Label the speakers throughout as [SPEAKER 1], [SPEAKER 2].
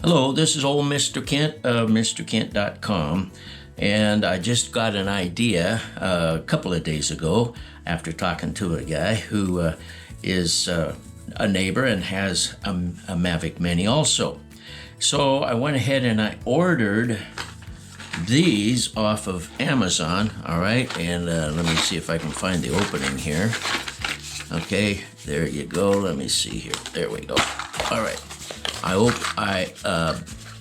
[SPEAKER 1] Hello, this is old Mr. Kent of MrKent.com, and I just got an idea a couple of days ago after talking to a guy who is a neighbor and has a Mavic Mini also. So I went ahead and I ordered these off of Amazon, all right, and let me see if I can find the opening here. Okay, there you go. Let me see here. There we go. All right.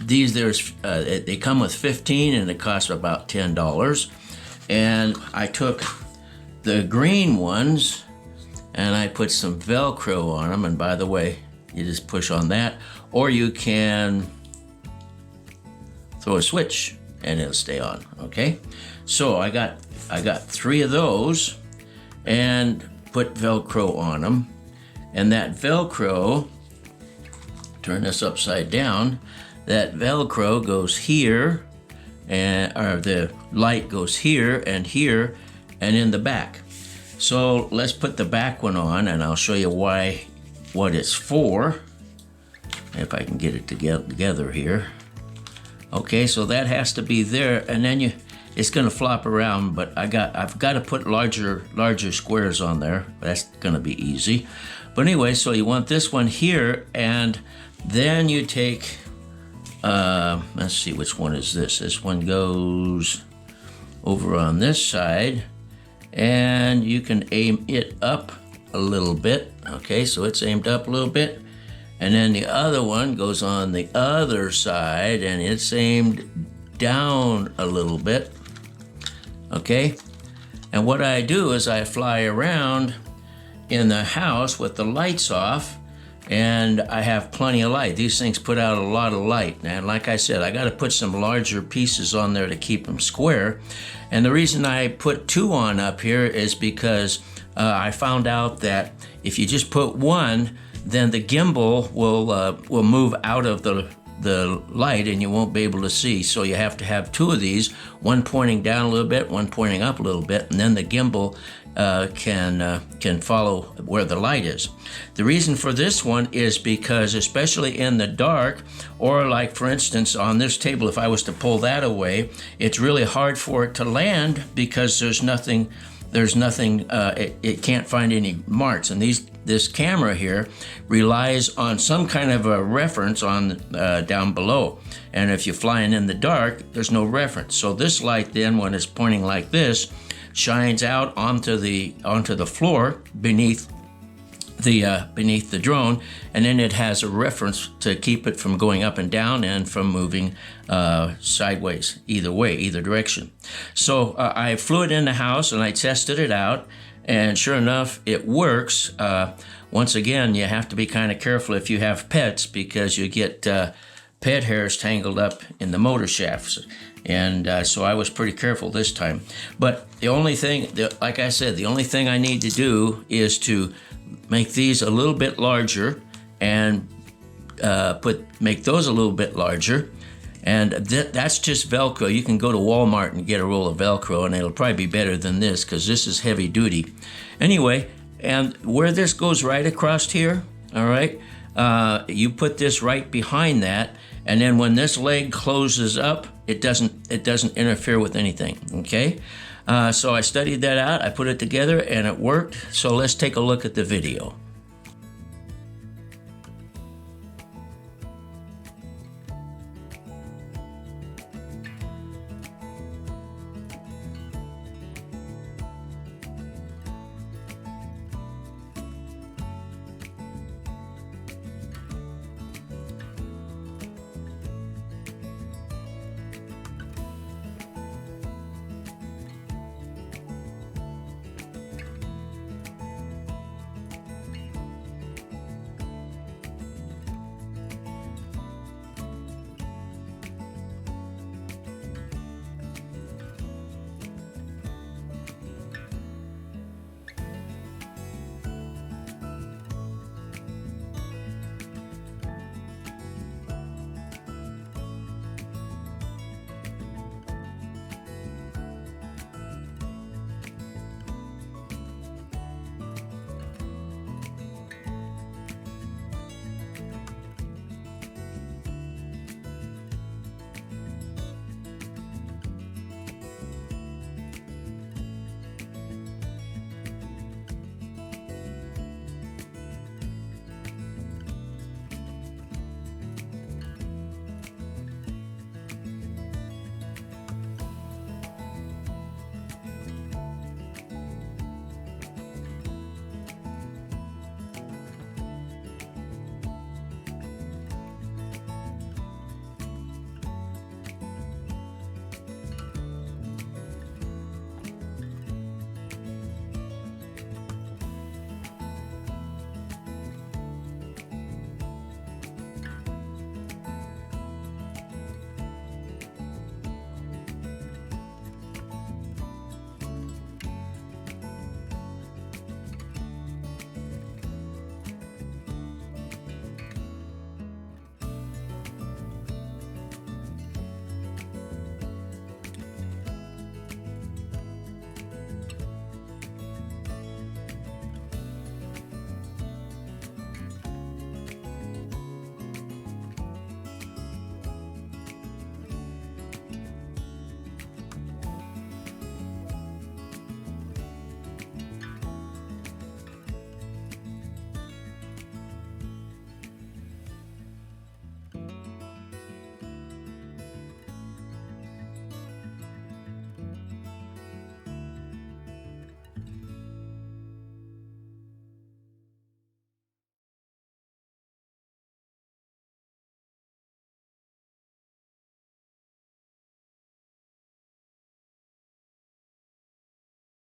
[SPEAKER 1] They come with 15 and it costs about $10. And I took the green ones and I put some Velcro on them. And by the way, you just push on that, or you can throw a switch and it'll stay on. Okay, so I got 3 of those and put Velcro on them, and that Velcro, turn this upside down, that Velcro goes here, or the light goes here and in the back. So let's put the back one on and I'll show you what it's for, if I can get it together here. Okay, so that has to be there, and then it's gonna flop around, but I've got to put larger squares on there. That's gonna be easy. But anyway, so you want this one here, and then you take, let's see, which one is this? This one goes over on this side, and you can aim it up a little bit. Okay, so it's aimed up a little bit. And then the other one goes on the other side, and it's aimed down a little bit. Okay, and what I do is I fly around in the house with the lights off, and I have plenty of light. These things put out a lot of light, and like I said, I got to put some larger pieces on there to keep them square. And the reason I put 2 on up here is because I found out that if you just put 1, then the gimbal will move out of the light and you won't be able to see. So you have to have 2 of these, one pointing down a little bit, one pointing up a little bit, and then the gimbal can follow where the light is. The reason for this one is because, especially in the dark, or like for instance on this table, if I was to pull that away, it's really hard for it to land because there's nothing, it can't find any marks. And this camera here relies on some kind of a reference on down below. And if you're flying in the dark, there's no reference. So this light then, when it's pointing like this, shines out onto the floor beneath the drone, and then it has a reference to keep it from going up and down and from moving sideways, either direction. So I flew it in the house and I tested it out, and sure enough, it works. Once again, you have to be kind of careful if you have pets, because you get pet hairs tangled up in the motor shafts. And so I was pretty careful this time. But the only thing, like I said, the only thing I need to do is to make these a little bit larger and make those a little bit larger. And that's just Velcro. You can go to Walmart and get a roll of Velcro, and it'll probably be better than this because this is heavy duty. Anyway, and where this goes right across here, all right, you put this right behind that, and then when this leg closes up, it doesn't interfere with anything. Okay, so I studied that out, I put it together, and it worked. So let's take a look at the video.